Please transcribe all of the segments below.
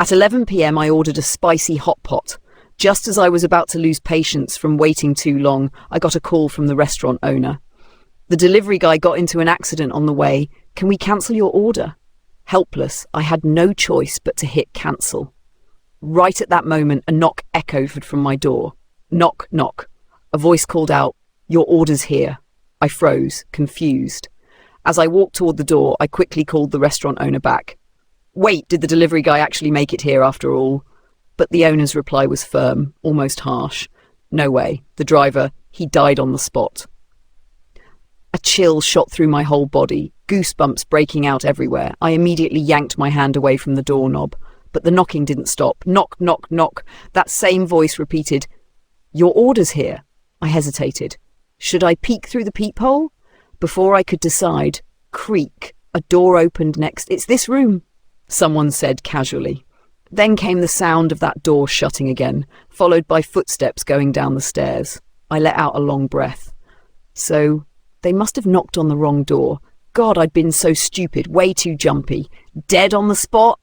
At 11 p.m, I ordered a spicy hot pot. Just as I was about to lose patience from waiting too long, I got a call from the restaurant owner. The delivery guy got into an accident on the way. Can we cancel your order? Helpless, I had no choice but to hit cancel. Right at that moment, a knock echoed from my door. Knock, knock. A voice called out, "Your order's here." I froze, confused. As I walked toward the door, I quickly called the restaurant owner back. Wait, did the delivery guy actually make it here after all? But the owner's reply was firm, almost harsh. No way. The driver, he died on the spot. A chill shot through my whole body, goosebumps breaking out everywhere. I immediately yanked my hand away from the doorknob, but the knocking didn't stop. Knock, knock, knock. That same voice repeated, "Your order's here." I hesitated. Should I peek through the peephole? Before I could decide, creak, a door opened next. "It's this room," someone said casually. Then came the sound of that door shutting again, followed by footsteps going down the stairs. I let out a long breath. So, they must have knocked on the wrong door. God, I'd been so stupid, way too jumpy. Dead on the spot?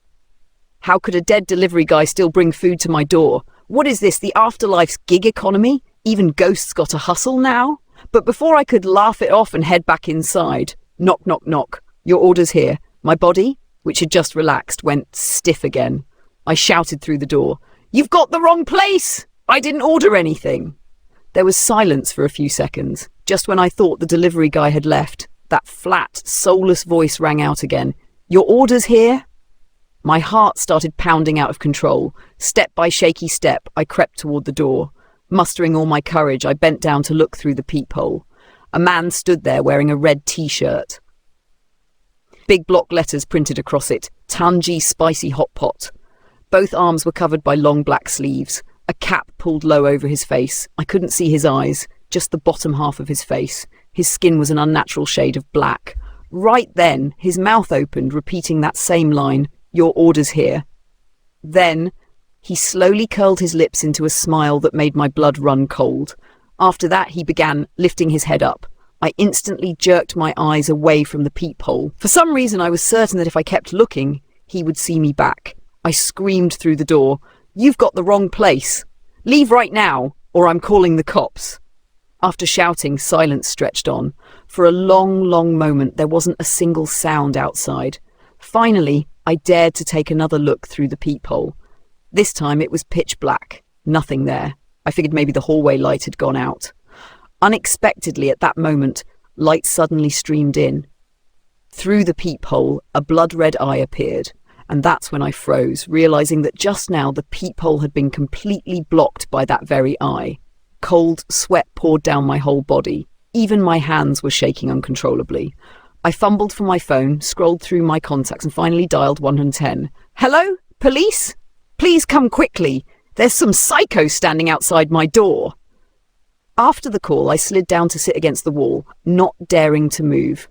How could a dead delivery guy still bring food to my door? What is this, the afterlife's gig economy? Even ghosts got a hustle now? But before I could laugh it off and head back inside, knock, knock, knock. "Your order's here." My body, which had just relaxed, went stiff again. I shouted through the door, "You've got the wrong place! I didn't order anything." There was silence for a few seconds. Just when I thought the delivery guy had left, that flat, soulless voice rang out again. "Your order's here?" My heart started pounding out of control. Step by shaky step, I crept toward the door. Mustering all my courage, I bent down to look through the peephole. A man stood there wearing a red t-shirt. Big block letters printed across it, "Tangy Spicy Hot Pot." Both arms were covered by long black sleeves. A cap pulled low over his face. I couldn't see his eyes, just the bottom half of his face. His skin was an unnatural shade of black. Right then, his mouth opened, repeating that same line, "Your order's here." Then, he slowly curled his lips into a smile that made my blood run cold. After that, he began lifting his head up. I instantly jerked my eyes away from the peephole. For some reason, I was certain that if I kept looking, he would see me back. I screamed through the door, "You've got the wrong place. Leave right now, or I'm calling the cops." After shouting, silence stretched on. For a long, long moment, there wasn't a single sound outside. Finally, I dared to take another look through the peephole. This time it was pitch black, nothing there. I figured maybe the hallway light had gone out. Unexpectedly at that moment, light suddenly streamed in. Through the peephole, a blood-red eye appeared, and that's when I froze, realizing that just now the peephole had been completely blocked by that very eye. Cold sweat poured down my whole body. Even my hands were shaking uncontrollably. I fumbled for my phone, scrolled through my contacts, and finally dialed 110. "Hello? Police? Please come quickly. There's some psycho standing outside my door." After the call, I slid down to sit against the wall, not daring to move.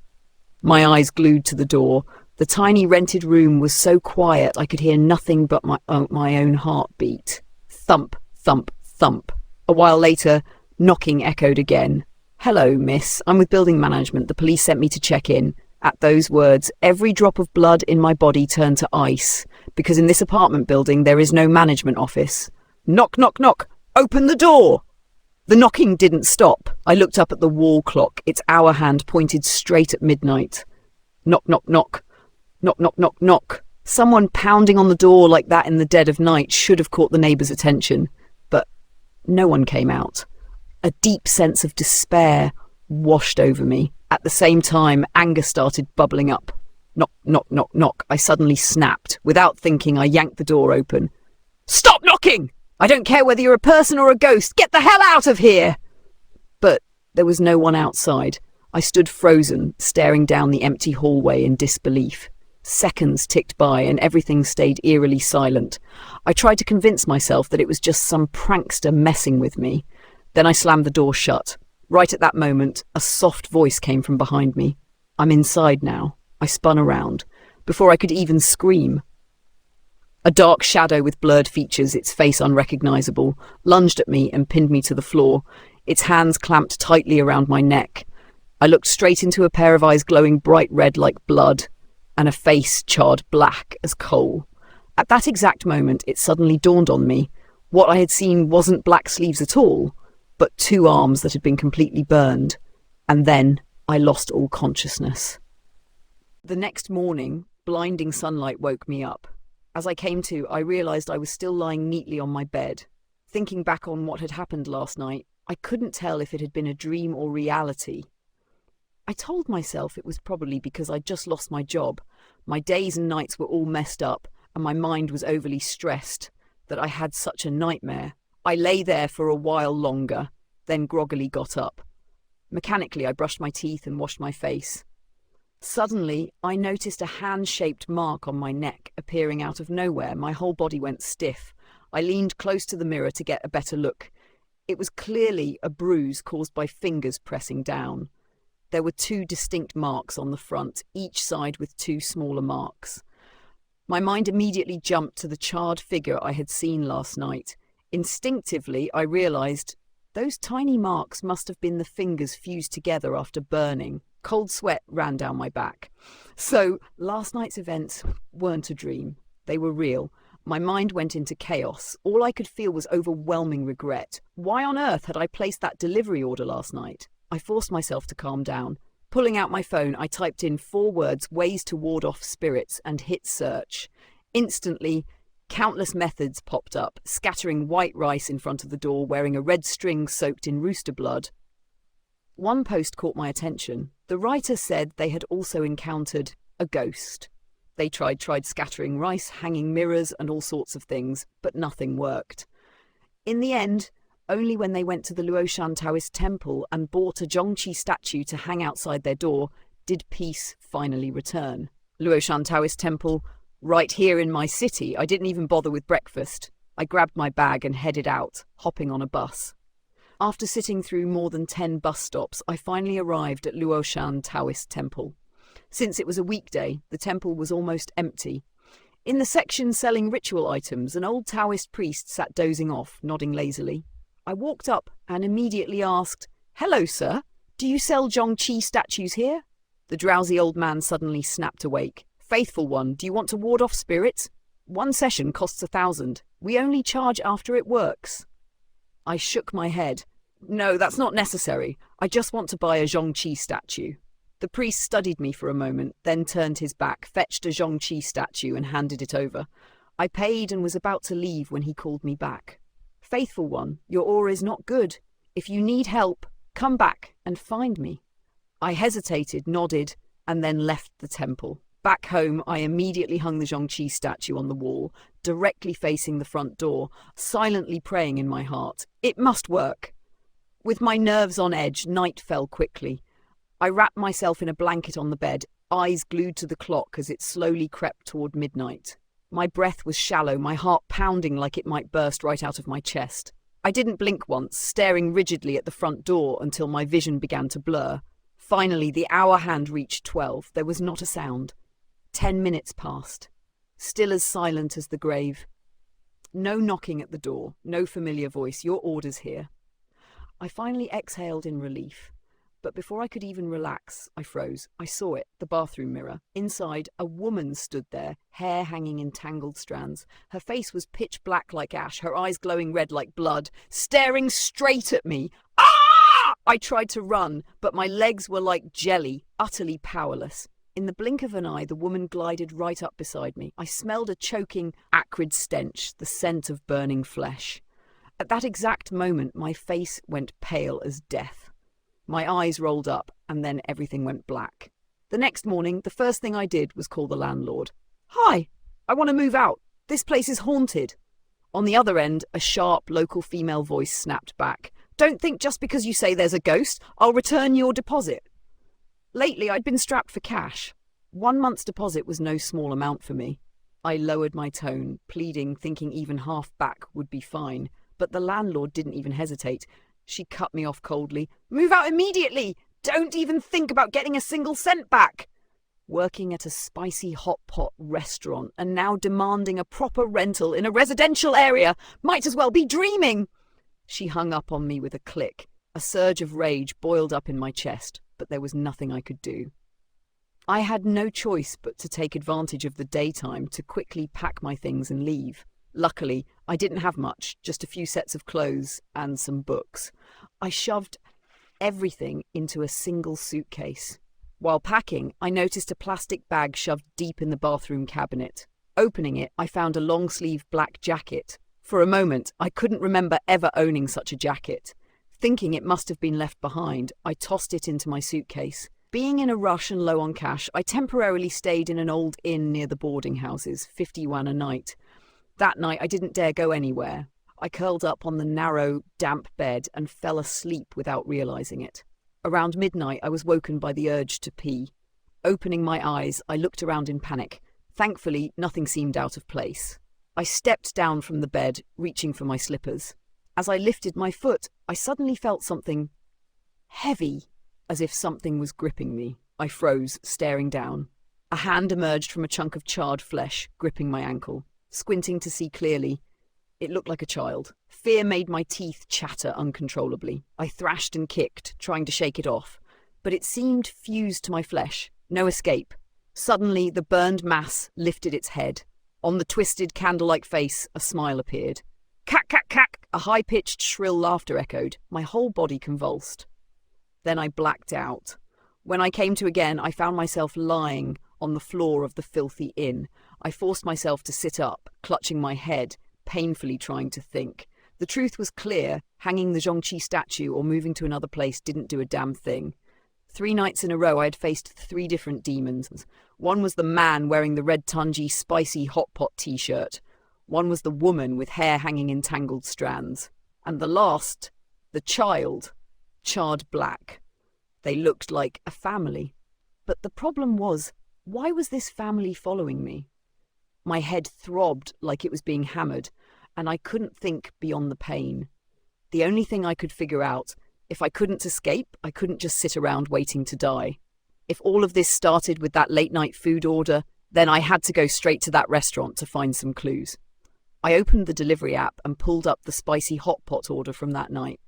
My eyes glued to the door. The tiny rented room was so quiet I could hear nothing but my own heartbeat. Thump, thump, thump. A while later, knocking echoed again. "Hello, miss. I'm with building management. The police sent me to check in." At those words, every drop of blood in my body turned to ice, because in this apartment building there is no management office. "Knock, knock, knock! Open the door!" The knocking didn't stop. I looked up at the wall clock, its hour hand pointed straight at midnight. Knock, knock, knock. Knock, knock, knock, knock. Someone pounding on the door like that in the dead of night should have caught the neighbours' attention, but no one came out. A deep sense of despair washed over me. At the same time, anger started bubbling up. Knock, knock, knock, knock. I suddenly snapped. Without thinking, I yanked the door open. "Stop knocking! I don't care whether you're a person or a ghost. Get the hell out of here!" But there was no one outside. I stood frozen, staring down the empty hallway in disbelief. Seconds ticked by and everything stayed eerily silent. I tried to convince myself that it was just some prankster messing with me. Then I slammed the door shut. Right at that moment, a soft voice came from behind me. "I'm inside now." I spun around. Before I could even scream, a dark shadow with blurred features, its face unrecognizable, lunged at me and pinned me to the floor, its hands clamped tightly around my neck. I looked straight into a pair of eyes glowing bright red like blood, and a face charred black as coal. At that exact moment, it suddenly dawned on me. What I had seen wasn't black sleeves at all, but two arms that had been completely burned. And then I lost all consciousness. The next morning, blinding sunlight woke me up. As I came to, I realized I was still lying neatly on my bed. Thinking back on what had happened last night, I couldn't tell if it had been a dream or reality. I told myself it was probably because I'd just lost my job. My days and nights were all messed up, and my mind was overly stressed, that I had such a nightmare. I lay there for a while longer, then groggily got up. Mechanically, I brushed my teeth and washed my face. Suddenly, I noticed a hand-shaped mark on my neck appearing out of nowhere. My whole body went stiff. I leaned close to the mirror to get a better look. It was clearly a bruise caused by fingers pressing down. There were two distinct marks on the front, each side with two smaller marks. My mind immediately jumped to the charred figure I had seen last night. Instinctively, I realized those tiny marks must have been the fingers fused together after burning. Cold sweat ran down my back. So, last night's events weren't a dream. They were real. My mind went into chaos. All I could feel was overwhelming regret. Why on earth had I placed that delivery order last night? I forced myself to calm down. Pulling out my phone, I typed in 4 words, ways to ward off spirits, and hit search. Instantly, countless methods popped up, scattering white rice in front of the door, wearing a red string soaked in rooster blood. One post caught my attention. The writer said they had also encountered a ghost. They tried scattering rice, hanging mirrors, and all sorts of things, but nothing worked. In the end, only when they went to the Luoshan Taoist temple and bought a Zhongqi statue to hang outside their door did peace finally return. Luoshan Taoist temple, right here in my city. I didn't even bother with breakfast. I grabbed my bag and headed out, hopping on a bus. After sitting through more than 10 bus stops, I finally arrived at Luoshan Taoist temple. Since it was a weekday, the temple was almost empty. In the section selling ritual items, an old Taoist priest sat dozing off, nodding lazily. I walked up and immediately asked, "Hello, sir. Do you sell Zhongqi statues here?" The drowsy old man suddenly snapped awake. "Faithful one, do you want to ward off spirits? 1 session costs 1,000. We only charge after it works." I shook my head. "No, that's not necessary. I just want to buy a Zhongqi statue." The priest studied me for a moment, then turned his back, fetched a Zhongqi statue and handed it over. I paid and was about to leave when he called me back. "Faithful one, your aura is not good. If you need help, come back and find me." I hesitated, nodded, and then left the temple. Back home, I immediately hung the Zhongqi statue on the wall, directly facing the front door, silently praying in my heart. It must work. With my nerves on edge, night fell quickly. I wrapped myself in a blanket on the bed, eyes glued to the clock as it slowly crept toward midnight. My breath was shallow, my heart pounding like it might burst right out of my chest. I didn't blink once, staring rigidly at the front door until my vision began to blur. Finally, the hour hand reached 12. There was not a sound. 10 minutes passed, still as silent as the grave. No knocking at the door, no familiar voice. "Your orders here." I finally exhaled in relief. But before I could even relax, I froze. I saw it, the bathroom mirror. Inside, a woman stood there, hair hanging in tangled strands. Her face was pitch black like ash, her eyes glowing red like blood, staring straight at me. Ah! I tried to run, but my legs were like jelly, utterly powerless. In the blink of an eye, the woman glided right up beside me. I smelled a choking, acrid stench, the scent of burning flesh. At that exact moment, my face went pale as death. My eyes rolled up, and then everything went black. The next morning, the first thing I did was call the landlord. "Hi, I want to move out. This place is haunted." On the other end, a sharp, local female voice snapped back. "Don't think just because you say there's a ghost, I'll return your deposit." Lately, I'd been strapped for cash. 1 month's deposit was no small amount for me. I lowered my tone, pleading, thinking even half back would be fine. But the landlord didn't even hesitate. She cut me off coldly. "Move out immediately! Don't even think about getting a single cent back!" Working at a spicy hotpot restaurant and now demanding a proper rental in a residential area. Might as well be dreaming! She hung up on me with a click. A surge of rage boiled up in my chest, but there was nothing I could do. I had no choice but to take advantage of the daytime to quickly pack my things and leave. Luckily, I didn't have much, just a few sets of clothes and some books. I shoved everything into a single suitcase. While packing, I noticed a plastic bag shoved deep in the bathroom cabinet. Opening it, I found a long-sleeve black jacket. For a moment, I couldn't remember ever owning such a jacket. Thinking it must have been left behind, I tossed it into my suitcase. Being in a rush and low on cash, I temporarily stayed in an old inn near the boarding houses, 51 a night. That night, I didn't dare go anywhere. I curled up on the narrow, damp bed and fell asleep without realizing it. Around midnight, I was woken by the urge to pee. Opening my eyes, I looked around in panic. Thankfully, nothing seemed out of place. I stepped down from the bed, reaching for my slippers. As I lifted my foot, I suddenly felt something heavy, as if something was gripping me. I froze, staring down. A hand emerged from a chunk of charred flesh, gripping my ankle. Squinting to see clearly, it looked like a child. Fear made my teeth chatter uncontrollably. I thrashed and kicked, trying to shake it off, but it seemed fused to my flesh. No escape. Suddenly, the burned mass lifted its head. On the twisted, candle-like face, a smile appeared. Cack, cack, cack! A high-pitched, shrill laughter echoed. My whole body convulsed. Then I blacked out. When I came to again, I found myself lying on the floor of the filthy inn. I forced myself to sit up, clutching my head, painfully trying to think. The truth was clear. Hanging the Zhongqi statue or moving to another place didn't do a damn thing. 3 nights in a row I had faced 3 different demons. One was the man wearing the red Tunji spicy hotpot t-shirt. One was the woman with hair hanging in tangled strands. And the last, the child, charred black. They looked like a family. But the problem was, why was this family following me? My head throbbed like it was being hammered, and I couldn't think beyond the pain. The only thing I could figure out, if I couldn't escape, I couldn't just sit around waiting to die. If all of this started with that late-night food order, then I had to go straight to that restaurant to find some clues. I opened the delivery app and pulled up the spicy hot pot order from that night.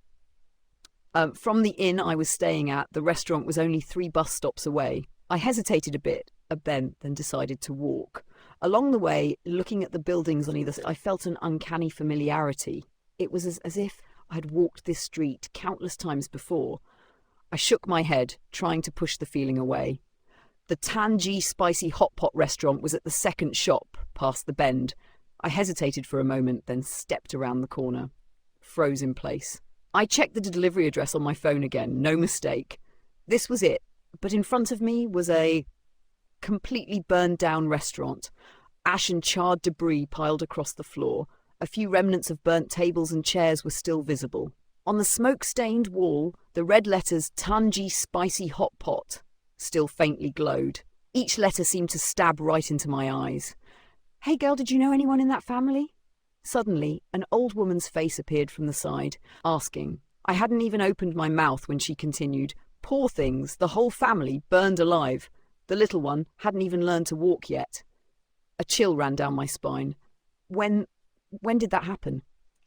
From the inn I was staying at, the restaurant was only 3 bus stops away. I hesitated a bit, then decided to walk. Along the way, looking at the buildings on either side, I felt an uncanny familiarity. It was as if I had walked this street countless times before. I shook my head, trying to push the feeling away. The Tanji spicy hot pot restaurant was at the second shop, past the bend. I hesitated for a moment, then stepped around the corner. Froze in place. I checked the delivery address on my phone again, no mistake. This was it, but in front of me was a completely burned down restaurant. Ash and charred debris piled across the floor. A few remnants of burnt tables and chairs were still visible. On the smoke-stained wall, the red letters Tanji Spicy Hot Pot still faintly glowed. Each letter seemed to stab right into my eyes. "Hey girl, did you know anyone in that family?" Suddenly, an old woman's face appeared from the side, asking. I hadn't even opened my mouth when she continued. "Poor things, the whole family burned alive. The little one hadn't even learned to walk yet." A chill ran down my spine. When did that happen?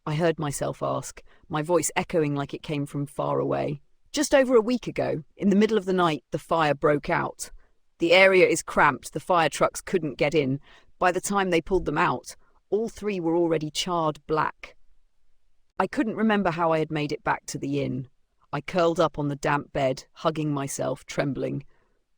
I heard myself ask, my voice echoing like it came from far away. "Just over a week ago. In the middle of the night, the fire broke out. The area is cramped, the fire trucks couldn't get in. By the time they pulled them out, all 3 were already charred black." I couldn't remember how I had made it back to the inn. I curled up on the damp bed, hugging myself, trembling.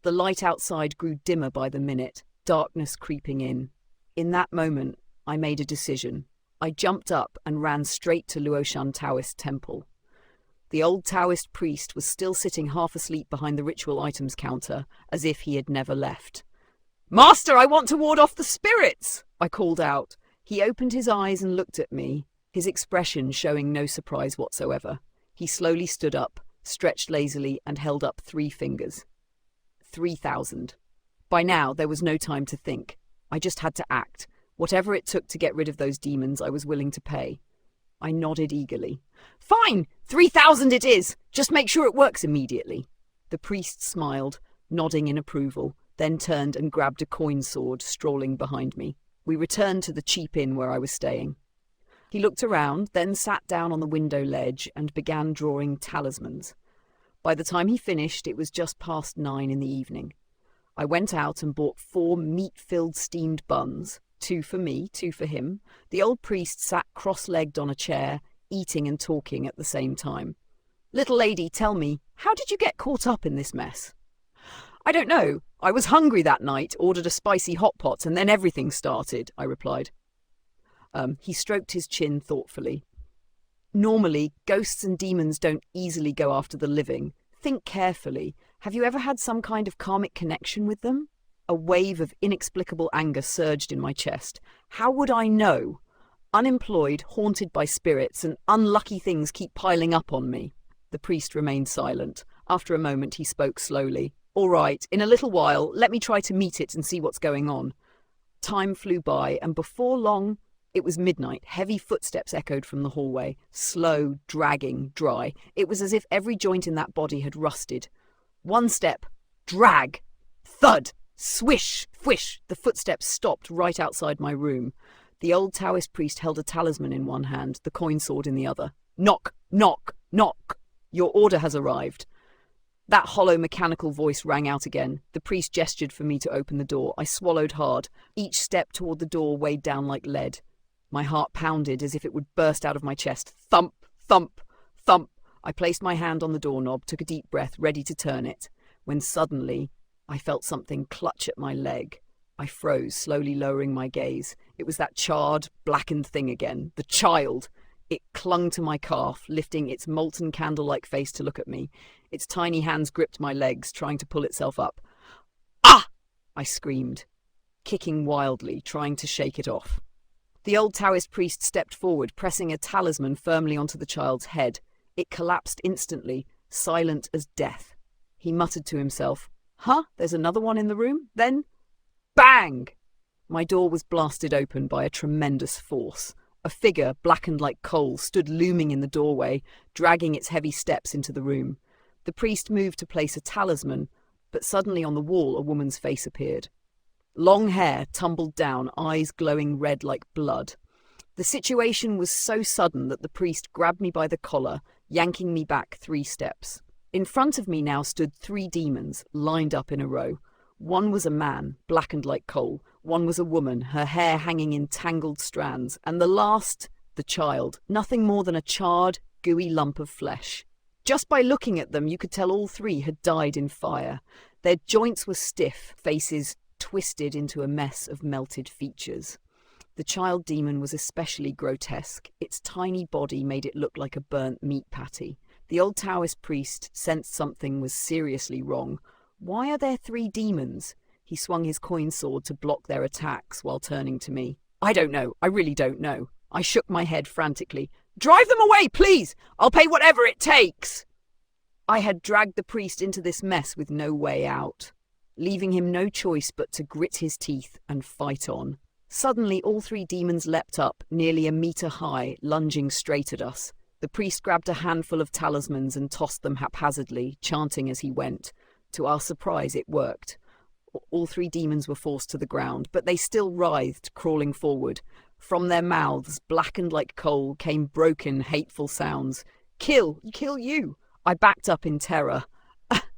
The light outside grew dimmer by the minute, darkness creeping in. In that moment, I made a decision. I jumped up and ran straight to Luoshan Taoist Temple. The old Taoist priest was still sitting half asleep behind the ritual items counter, as if he had never left. "Master, I want to ward off the spirits!" I called out. He opened his eyes and looked at me, his expression showing no surprise whatsoever. He slowly stood up, stretched lazily, and held up 3 fingers. 3,000. By now, there was no time to think. I just had to act. Whatever it took to get rid of those demons, I was willing to pay. I nodded eagerly. "Fine! 3,000 it is! Just make sure it works immediately." The priest smiled, nodding in approval, then turned and grabbed a coin sword, strolling behind me. We returned to the cheap inn where I was staying. He looked around, then sat down on the window ledge and began drawing talismans. By the time he finished, it was just past 9 in the evening. I went out and bought 4 meat-filled steamed buns, 2 for me, 2 for him. The old priest sat cross-legged on a chair, eating and talking at the same time. "Little lady, tell me, how did you get caught up in this mess?" "I don't know. I was hungry that night, ordered a spicy hot pot, and then everything started," I replied. He stroked his chin thoughtfully. "Normally, ghosts and demons don't easily go after the living. Think carefully. Have you ever had some kind of karmic connection with them?" A wave of inexplicable anger surged in my chest. How would I know? Unemployed, haunted by spirits, and unlucky things keep piling up on me. The priest remained silent. After a moment, he spoke slowly. "All right, in a little while, let me try to meet it and see what's going on." Time flew by, and before long, it was midnight. Heavy footsteps echoed from the hallway. Slow, dragging, dry. It was as if every joint in that body had rusted. One step. Drag. Thud. Swish. Swish. The footsteps stopped right outside my room. The old Taoist priest held a talisman in one hand, the coin sword in the other. "Knock. Knock. Knock. Your order has arrived." That hollow mechanical voice rang out again. The priest gestured for me to open the door. I swallowed hard. Each step toward the door weighed down like lead. My heart pounded as if it would burst out of my chest. Thump, thump, thump. I placed my hand on the doorknob, took a deep breath, ready to turn it, when suddenly I felt something clutch at my leg. I froze, slowly lowering my gaze. It was that charred, blackened thing again. The child. It clung to my calf, lifting its molten candle-like face to look at me. Its tiny hands gripped my legs, trying to pull itself up. "Ah!" I screamed, kicking wildly, trying to shake it off. The old Taoist priest stepped forward, pressing a talisman firmly onto the child's head. It collapsed instantly, silent as death. He muttered to himself, "Huh? There's another one in the room? Then—" Bang! My door was blasted open by a tremendous force. A figure, blackened like coal, stood looming in the doorway, dragging its heavy steps into the room. The priest moved to place a talisman, but suddenly on the wall a woman's face appeared. Long hair tumbled down, eyes glowing red like blood. The situation was so sudden that the priest grabbed me by the collar, yanking me back 3 steps. In front of me now stood 3 demons, lined up in a row. One was a man, blackened like coal. One was a woman, her hair hanging in tangled strands. And the last, the child, nothing more than a charred, gooey lump of flesh. Just by looking at them, you could tell all 3 had died in fire. Their joints were stiff, faces twisted into a mess of melted features. The child demon was especially grotesque. Its tiny body made it look like a burnt meat patty. The old Taoist priest sensed something was seriously wrong. "Why are there 3 demons?" He swung his coin sword to block their attacks while turning to me. "I don't know. I really don't know." I shook my head frantically. "Drive them away, please! I'll pay whatever it takes!" I had dragged the priest into this mess with no way out, leaving him no choice but to grit his teeth and fight on. Suddenly, all 3 demons leapt up, nearly a meter high, lunging straight at us. The priest grabbed a handful of talismans and tossed them haphazardly, chanting as he went. To our surprise, it worked. All 3 demons were forced to the ground, but they still writhed, crawling forward. From their mouths, blackened like coal, came broken, hateful sounds. "Kill! Kill you!" I backed up in terror,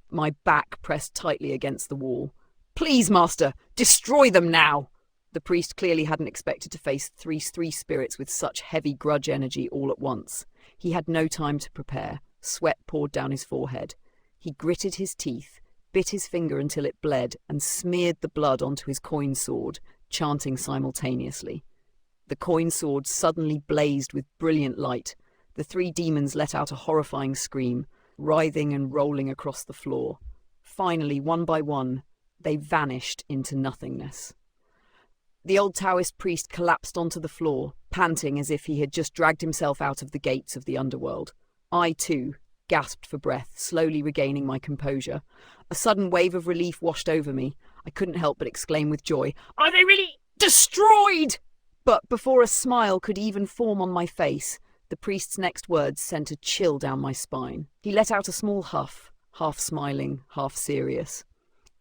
my back pressed tightly against the wall. "Please, master, destroy them now!" The priest clearly hadn't expected to face three spirits with such heavy grudge energy all at once. He had no time to prepare. Sweat poured down his forehead. He gritted his teeth, bit his finger until it bled, and smeared the blood onto his coin sword, chanting simultaneously. The coin sword suddenly blazed with brilliant light. The 3 demons let out a horrifying scream, writhing and rolling across the floor. Finally, one by one, they vanished into nothingness. The old Taoist priest collapsed onto the floor, panting as if he had just dragged himself out of the gates of the underworld. I, too, gasped for breath, slowly regaining my composure. A sudden wave of relief washed over me. I couldn't help but exclaim with joy, "Are they really destroyed?" But before a smile could even form on my face, the priest's next words sent a chill down my spine. He let out a small huff, half smiling, half serious.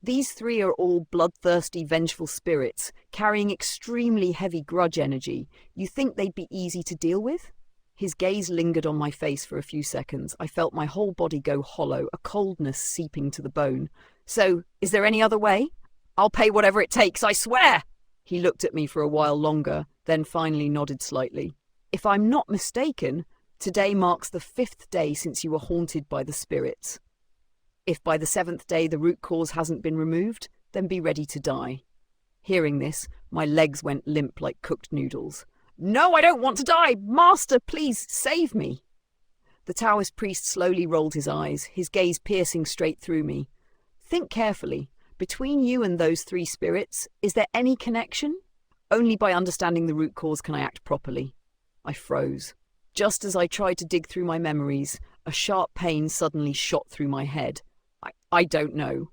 "These 3 are all bloodthirsty, vengeful spirits, carrying extremely heavy grudge energy. You think they'd be easy to deal with?" His gaze lingered on my face for a few seconds. I felt my whole body go hollow, a coldness seeping to the bone. "So, is there any other way?" I'll pay whatever it takes, I swear! He looked at me for a while longer, then finally nodded slightly. If I'm not mistaken, today marks the 5th day since you were haunted by the spirits. If by the 7th day the root cause hasn't been removed, then be ready to die. Hearing this, my legs went limp like cooked noodles. No, I don't want to die! Master, please save me! The Taoist priest slowly rolled his eyes, his gaze piercing straight through me. Think carefully. Between you and those 3 spirits, is there any connection? Only by understanding the root cause can I act properly. I froze. Just as I tried to dig through my memories, a sharp pain suddenly shot through my head. I don't know.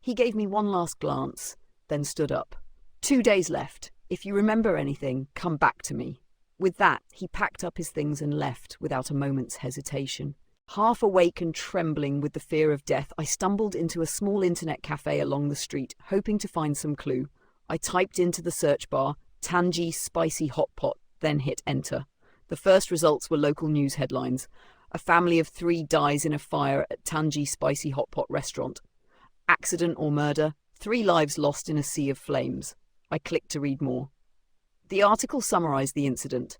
He gave me one last glance, then stood up. 2 days left. If you remember anything, come back to me. With that, he packed up his things and left without a moment's hesitation. Half awake and trembling with the fear of death, I stumbled into a small internet cafe along the street, hoping to find some clue. I typed into the search bar, Tangy Spicy Hot Pot, then hit enter. The first results were local news headlines. A family of 3 dies in a fire at Tangy Spicy Hot Pot restaurant. Accident or murder, 3 lives lost in a sea of flames. I clicked to read more. The article summarized the incident.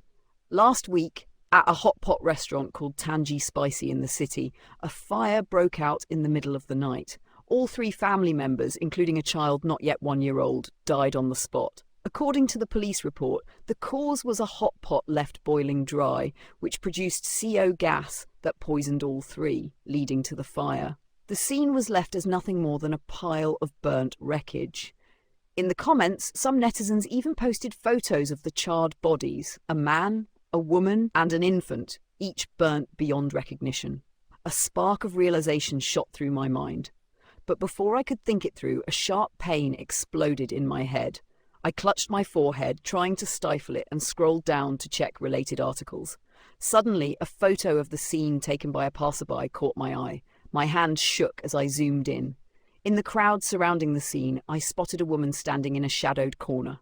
Last week, at a hot pot restaurant called Tangy Spicy in the city, a fire broke out in the middle of the night. All 3 family members, including a child not yet 1 year old, died on the spot. According to the police report, the cause was a hot pot left boiling dry, which produced CO gas that poisoned all 3, leading to the fire. The scene was left as nothing more than a pile of burnt wreckage. In the comments, some netizens even posted photos of the charred bodies, a man, a woman, and an infant, each burnt beyond recognition. A spark of realization shot through my mind. But before I could think it through, a sharp pain exploded in my head. I clutched my forehead, trying to stifle it, and scrolled down to check related articles. Suddenly, a photo of the scene taken by a passerby caught my eye. My hand shook as I zoomed in. In the crowd surrounding the scene, I spotted a woman standing in a shadowed corner.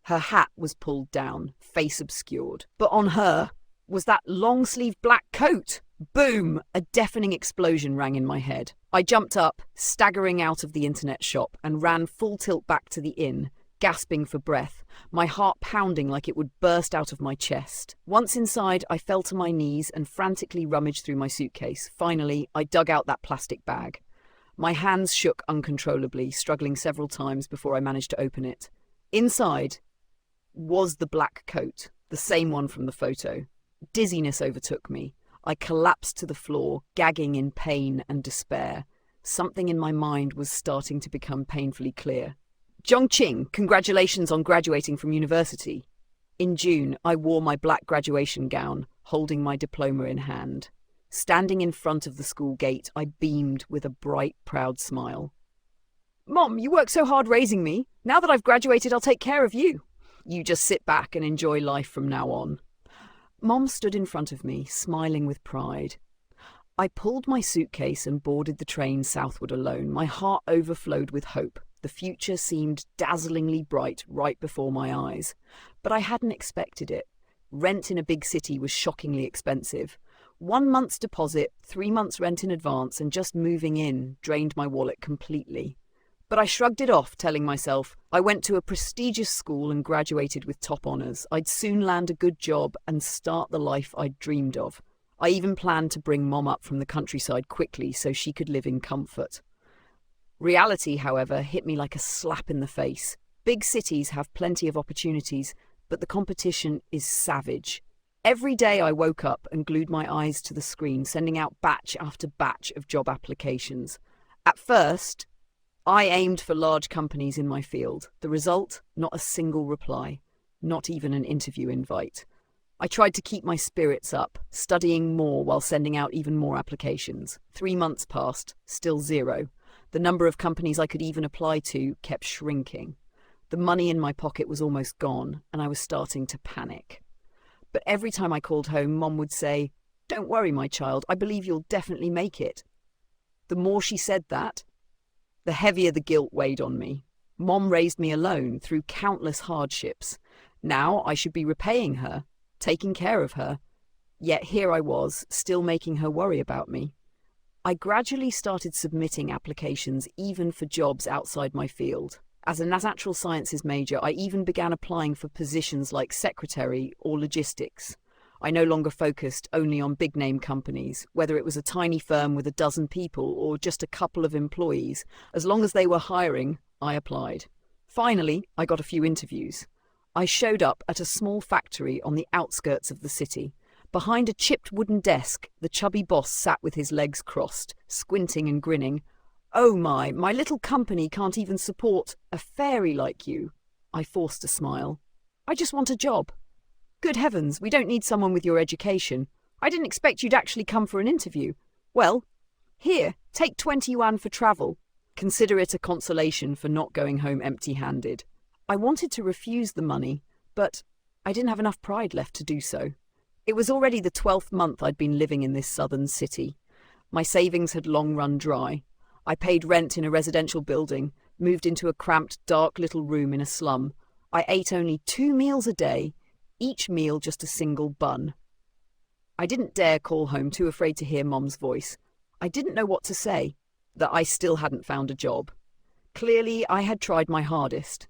Her hat was pulled down, face obscured. But on her was that long-sleeved black coat. Boom! A deafening explosion rang in my head. I jumped up, staggering out of the internet shop, and ran full tilt back to the inn, gasping for breath, my heart pounding like it would burst out of my chest. Once inside, I fell to my knees and frantically rummaged through my suitcase. Finally, I dug out that plastic bag. My hands shook uncontrollably, struggling several times before I managed to open it. Inside was the black coat, the same one from the photo. Dizziness overtook me. I collapsed to the floor, gagging in pain and despair. Something in my mind was starting to become painfully clear. Zhongqing, congratulations on graduating from university. In June, I wore my black graduation gown, holding my diploma in hand. Standing in front of the school gate, I beamed with a bright, proud smile. Mom, you worked so hard raising me. Now that I've graduated, I'll take care of you. You just sit back and enjoy life from now on. Mom stood in front of me, smiling with pride. I pulled my suitcase and boarded the train southward alone. My heart overflowed with hope. The future seemed dazzlingly bright right before my eyes. But I hadn't expected it. Rent in a big city was shockingly expensive. 1 month's deposit, 3 months' rent in advance, and just moving in drained my wallet completely. But I shrugged it off, telling myself I went to a prestigious school and graduated with top honours. I'd soon land a good job and start the life I'd dreamed of. I even planned to bring Mom up from the countryside quickly so she could live in comfort. Reality, however, hit me like a slap in the face. Big cities have plenty of opportunities, but the competition is savage. Every day I woke up and glued my eyes to the screen, sending out batch after batch of job applications. At first, I aimed for large companies in my field. The result? Not a single reply. Not even an interview invite. I tried to keep my spirits up, studying more while sending out even more applications. 3 months passed, still 0. The number of companies I could even apply to kept shrinking. The money in my pocket was almost gone, and I was starting to panic. But every time I called home, Mom would say, "Don't worry, my child, I believe you'll definitely make it." The more she said that, the heavier the guilt weighed on me. Mom raised me alone through countless hardships. Now I should be repaying her, taking care of her. Yet here I was, still making her worry about me. I gradually started submitting applications even for jobs outside my field. As a natural sciences major, I even began applying for positions like secretary or logistics. I no longer focused only on big-name companies, whether it was a tiny firm with a dozen people or just a couple of employees. As long as they were hiring, I applied. Finally, I got a few interviews. I showed up at a small factory on the outskirts of the city. Behind a chipped wooden desk, the chubby boss sat with his legs crossed, squinting and grinning. "Oh my little company can't even support a fairy like you." I forced a smile. "I just want a job." "Good heavens, we don't need someone with your education. I didn't expect you'd actually come for an interview." "Well, here, take 20 yuan for travel. Consider it a consolation for not going home empty-handed." I wanted to refuse the money, but I didn't have enough pride left to do so. It was already the 12th month I'd been living in this southern city. My savings had long run dry. I paid rent in a residential building, moved into a cramped, dark little room in a slum. I ate only 2 meals a day, each meal just a single bun. I didn't dare call home, too afraid to hear Mom's voice. I didn't know what to say, that I still hadn't found a job. Clearly, I had tried my hardest.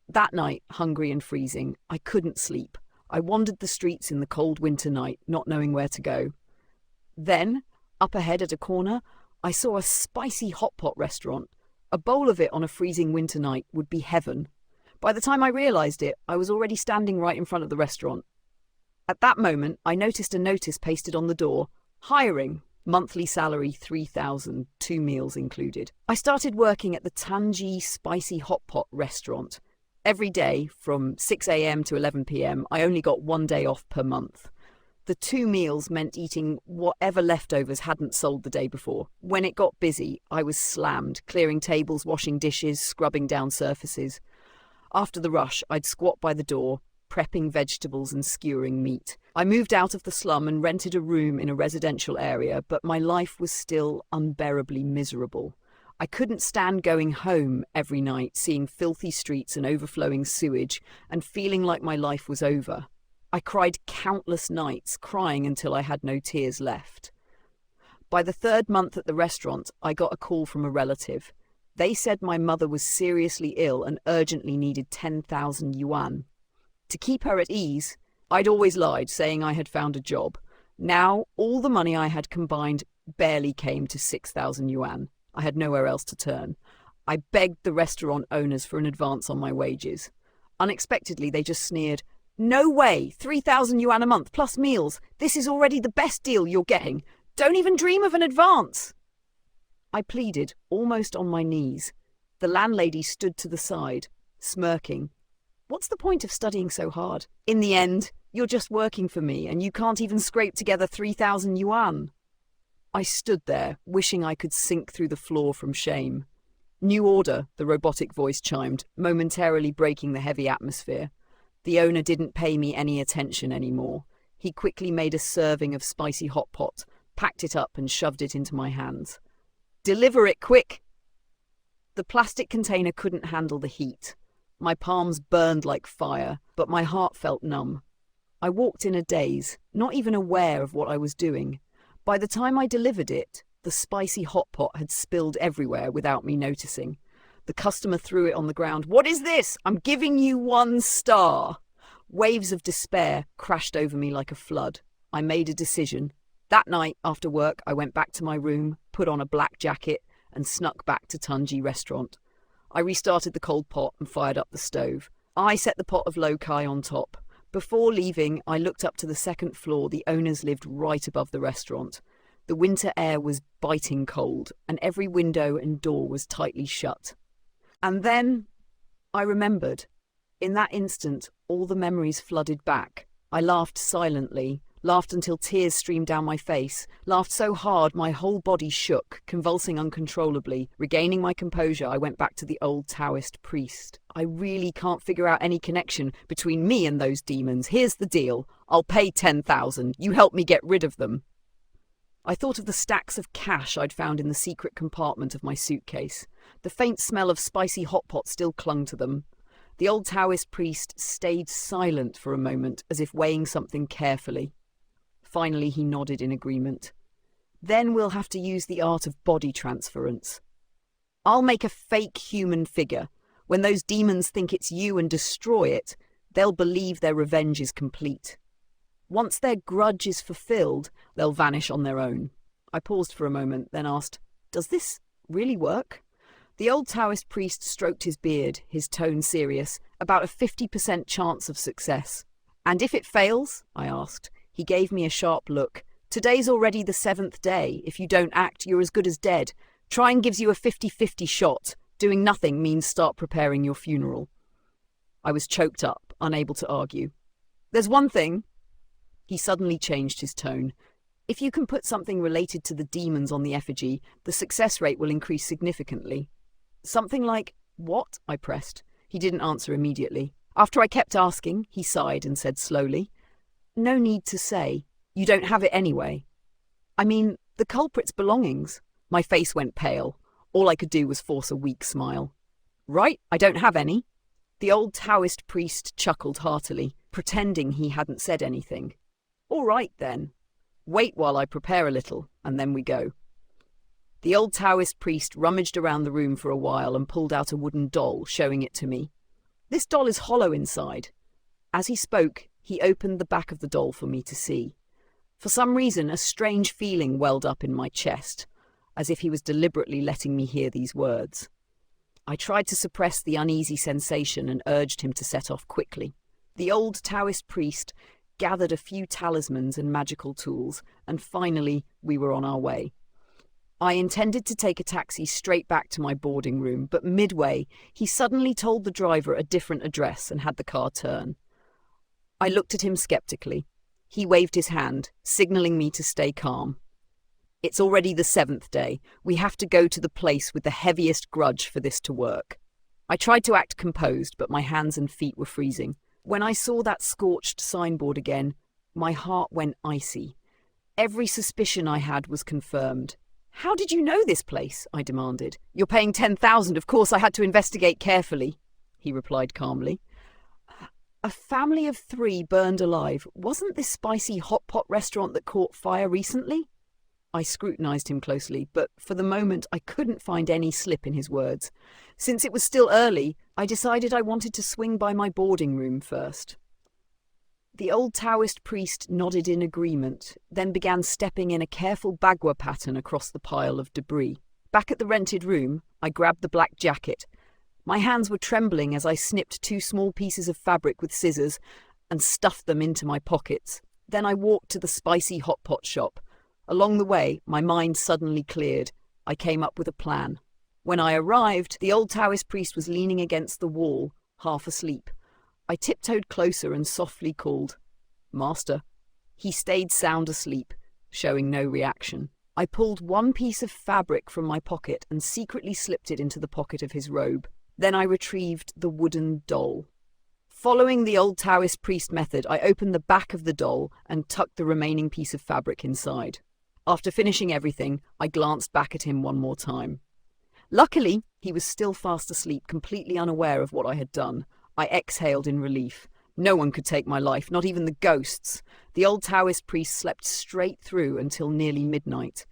That night, hungry and freezing, I couldn't sleep. I wandered the streets in the cold winter night, not knowing where to go. Then, up ahead at a corner, I saw a spicy hot pot restaurant. A bowl of it on a freezing winter night would be heaven. By the time I realized it, I was already standing right in front of the restaurant. At that moment, I noticed a notice pasted on the door. "Hiring. Monthly salary 3,000, 2 meals included." I started working at the Tanji Spicy Hot Pot restaurant. Every day, from 6 a.m. to 11 p.m., I only got 1 day off per month. The 2 meals meant eating whatever leftovers hadn't sold the day before. When it got busy, I was slammed, clearing tables, washing dishes, scrubbing down surfaces. After the rush, I'd squat by the door, prepping vegetables and skewering meat. I moved out of the slum and rented a room in a residential area, but my life was still unbearably miserable. I couldn't stand going home every night, seeing filthy streets and overflowing sewage, and feeling like my life was over. I cried countless nights, crying until I had no tears left. By the 3rd month at the restaurant, I got a call from a relative. They said my mother was seriously ill and urgently needed 10,000 yuan. To keep her at ease, I'd always lied, saying I had found a job. Now, all the money I had combined barely came to 6,000 yuan. I had nowhere else to turn. I begged the restaurant owners for an advance on my wages. Unexpectedly, they just sneered, "No way! 3,000 yuan a month plus meals. This is already the best deal you're getting. Don't even dream of an advance." I pleaded, almost on my knees. The landlady stood to the side, smirking. "What's the point of studying so hard? In the end, you're just working for me, and you can't even scrape together 3,000 yuan. I stood there, wishing I could sink through the floor from shame. "New order," the robotic voice chimed, momentarily breaking the heavy atmosphere. The owner didn't pay me any attention anymore. He quickly made a serving of spicy hot pot, packed it up and shoved it into my hands. "Deliver it quick!" The plastic container couldn't handle the heat. My palms burned like fire, but my heart felt numb. I walked in a daze, not even aware of what I was doing. By the time I delivered it, the spicy hot pot had spilled everywhere without me noticing. The customer threw it on the ground. "What is this? I'm giving you 1 star." Waves of despair crashed over me like a flood. I made a decision. That night, after work, I went back to my room, put on a black jacket, and snuck back to Tunji restaurant. I restarted the cold pot and fired up the stove. I set the pot of lo-kai on top. Before leaving, I looked up to the 2nd floor. The owners lived right above the restaurant. The winter air was biting cold, and every window and door was tightly shut. And then I remembered. In that instant, all the memories flooded back. I laughed silently, laughed until tears streamed down my face, laughed so hard my whole body shook, convulsing uncontrollably. Regaining my composure, I went back to the old Taoist priest. "I really can't figure out any connection between me and those demons. Here's the deal. I'll pay 10,000. You help me get rid of them." I thought of the stacks of cash I'd found in the secret compartment of my suitcase. The faint smell of spicy hot pot still clung to them. The old Taoist priest stayed silent for a moment, as if weighing something carefully. Finally, he nodded in agreement. "Then we'll have to use the art of body transference. I'll make a fake human figure. When those demons think it's you and destroy it, they'll believe their revenge is complete. Once their grudge is fulfilled, they'll vanish on their own. I paused for a moment, then asked, "Does this really work?" The old Taoist priest stroked his beard, his tone serious, about a 50% chance of success. "And if it fails?" I asked. He gave me a sharp look. "Today's already the 7th day. If you don't act, you're as good as dead. Trying gives you a 50-50 shot. Doing nothing means start preparing your funeral." I was choked up, unable to argue. "There's one thing." He suddenly changed his tone. "If you can put something related to the demons on the effigy, the success rate will increase significantly." "Something like what?" I pressed. He didn't answer immediately. After I kept asking, he sighed and said slowly, "No need to say. You don't have it anyway. I mean, the culprit's belongings." My face went pale. All I could do was force a weak smile. "Right, I don't have any." The old Taoist priest chuckled heartily, pretending he hadn't said anything. "All right, then. Wait while I prepare a little, and then we go." The old Taoist priest rummaged around the room for a while and pulled out a wooden doll, showing it to me. "This doll is hollow inside." As he spoke, he opened the back of the doll for me to see. For some reason, a strange feeling welled up in my chest, as if he was deliberately letting me hear these words. I tried to suppress the uneasy sensation and urged him to set off quickly. The old Taoist priest gathered a few talismans and magical tools, and finally we were on our way. I intended to take a taxi straight back to my boarding room, but midway he suddenly told the driver a different address and had the car turn. I looked at him skeptically. He waved his hand, signalling me to stay calm. "It's already the 7th day. We have to go to the place with the heaviest grudge for this to work." I tried to act composed, but my hands and feet were freezing. When I saw that scorched signboard again, my heart went icy. Every suspicion I had was confirmed. "How did you know this place?" I demanded. "You're paying 10,000, of course I had to investigate carefully," he replied calmly. "A family of 3 burned alive. Wasn't this spicy hotpot restaurant that caught fire recently?" I scrutinized him closely, but for the moment I couldn't find any slip in his words. Since it was still early, I decided I wanted to swing by my boarding room first. The old Taoist priest nodded in agreement, then began stepping in a careful bagua pattern across the pile of debris. Back at the rented room, I grabbed the black jacket. My hands were trembling as I snipped 2 small pieces of fabric with scissors and stuffed them into my pockets. Then I walked to the spicy hot pot shop. Along the way, my mind suddenly cleared. I came up with a plan. When I arrived, the old Taoist priest was leaning against the wall, half asleep. I tiptoed closer and softly called, "Master." He stayed sound asleep, showing no reaction. I pulled one piece of fabric from my pocket and secretly slipped it into the pocket of his robe. Then I retrieved the wooden doll. Following the old Taoist priest method, I opened the back of the doll and tucked the remaining piece of fabric inside. After finishing everything, I glanced back at him one more time. Luckily, he was still fast asleep, completely unaware of what I had done. I exhaled in relief. No one could take my life, not even the ghosts. The old Taoist priest slept straight through until nearly midnight.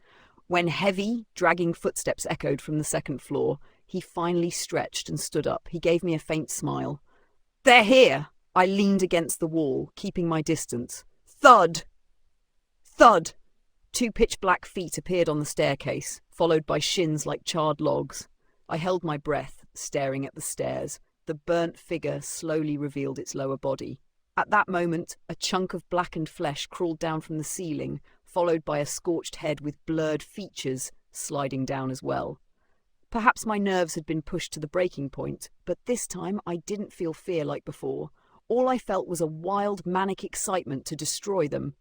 When heavy, dragging footsteps echoed from the 2nd floor, he finally stretched and stood up. He gave me a faint smile. "They're here!" I leaned against the wall, keeping my distance. Thud! Thud! 2 pitch-black feet appeared on the staircase, followed by shins like charred logs. I held my breath, staring at the stairs. The burnt figure slowly revealed its lower body. At that moment, a chunk of blackened flesh crawled down from the ceiling, followed by a scorched head with blurred features sliding down as well. Perhaps my nerves had been pushed to the breaking point, but this time I didn't feel fear like before. All I felt was a wild, manic excitement to destroy them.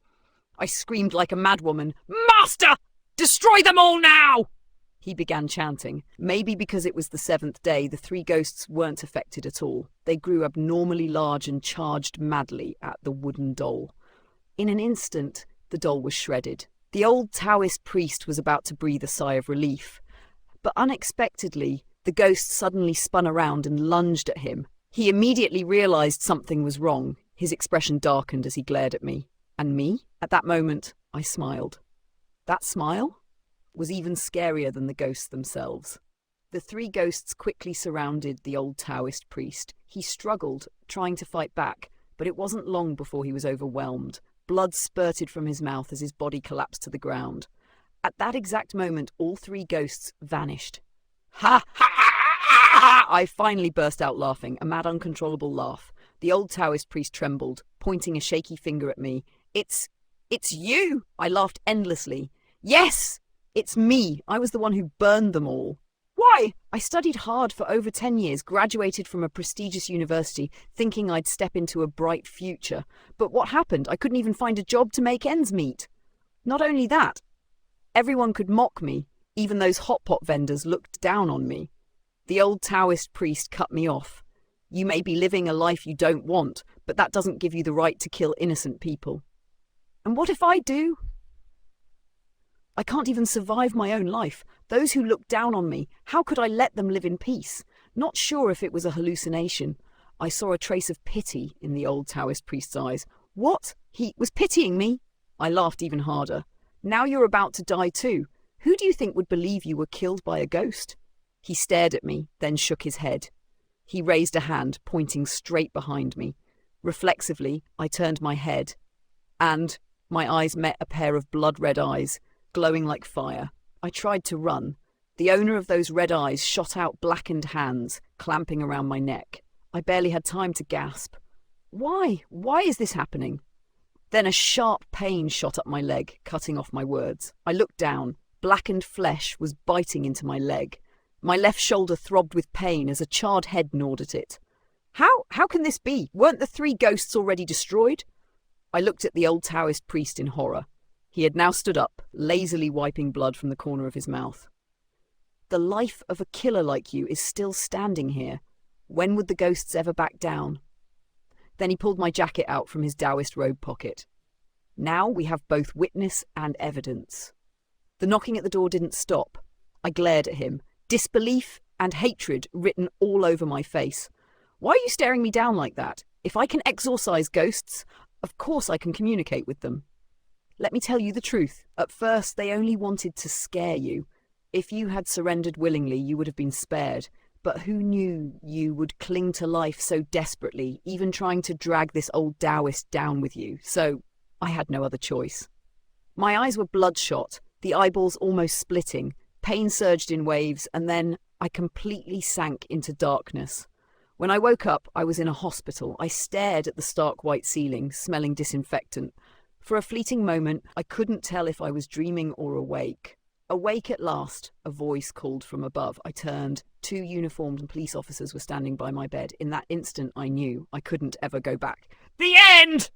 I screamed like a madwoman, "Master! Destroy them all now!" He began chanting. Maybe because it was the 7th day, the 3 ghosts weren't affected at all. They grew abnormally large and charged madly at the wooden doll. In an instant, the doll was shredded. The old Taoist priest was about to breathe a sigh of relief. But unexpectedly, the ghost suddenly spun around and lunged at him. He immediately realized something was wrong. His expression darkened as he glared at me. And me? At that moment, I smiled. That smile was even scarier than the ghosts themselves. The three ghosts quickly surrounded the old Taoist priest. He struggled, trying to fight back, but it wasn't long before he was overwhelmed. Blood spurted from his mouth as his body collapsed to the ground. At that exact moment, all three ghosts vanished. Ha ha ha! I finally burst out laughing, a mad, uncontrollable laugh. The old Taoist priest trembled, pointing a shaky finger at me. It's you! I laughed endlessly. Yes! It's me! I was the one who burned them all. Why? I studied hard for over 10 years, graduated from a prestigious university, thinking I'd step into a bright future. But what happened? I couldn't even find a job to make ends meet. Not only that, everyone could mock me. Even those hotpot vendors looked down on me. The old Taoist priest cut me off. You may be living a life you don't want, but that doesn't give you the right to kill innocent people. And what if I do? I can't even survive my own life. Those who look down on me, how could I let them live in peace? Not sure if it was a hallucination. I saw a trace of pity in the old Taoist priest's eyes. What? He was pitying me? I laughed even harder. Now you're about to die too. Who do you think would believe you were killed by a ghost? He stared at me, then shook his head. He raised a hand, pointing straight behind me. Reflexively, I turned my head, and my eyes met a pair of blood-red eyes, glowing like fire. I tried to run. The owner of those red eyes shot out blackened hands, clamping around my neck. I barely had time to gasp. Why? Why is this happening? Then a sharp pain shot up my leg, cutting off my words. I looked down. Blackened flesh was biting into my leg. My left shoulder throbbed with pain as a charred head gnawed at it. How can this be? Weren't the three ghosts already destroyed? I looked at the old Taoist priest in horror. He had now stood up, lazily wiping blood from the corner of his mouth. The life of a killer like you is still standing here. When would the ghosts ever back down? Then he pulled my jacket out from his Taoist robe pocket. Now we have both witness and evidence. The knocking at the door didn't stop. I glared at him, disbelief and hatred written all over my face. Why are you staring me down like that? If I can exorcise ghosts, of course I can communicate with them. Let me tell you the truth. At first, they only wanted to scare you. If you had surrendered willingly, you would have been spared. But who knew you would cling to life so desperately, even trying to drag this old Taoist down with you? So I had no other choice. My eyes were bloodshot, the eyeballs almost splitting. Pain surged in waves, and then I completely sank into darkness. When I woke up, I was in a hospital. I stared at the stark white ceiling, smelling disinfectant. For a fleeting moment, I couldn't tell if I was dreaming or awake. Awake at last, a voice called from above. I turned. 2 uniformed police officers were standing by my bed. In that instant, I knew I couldn't ever go back. The end!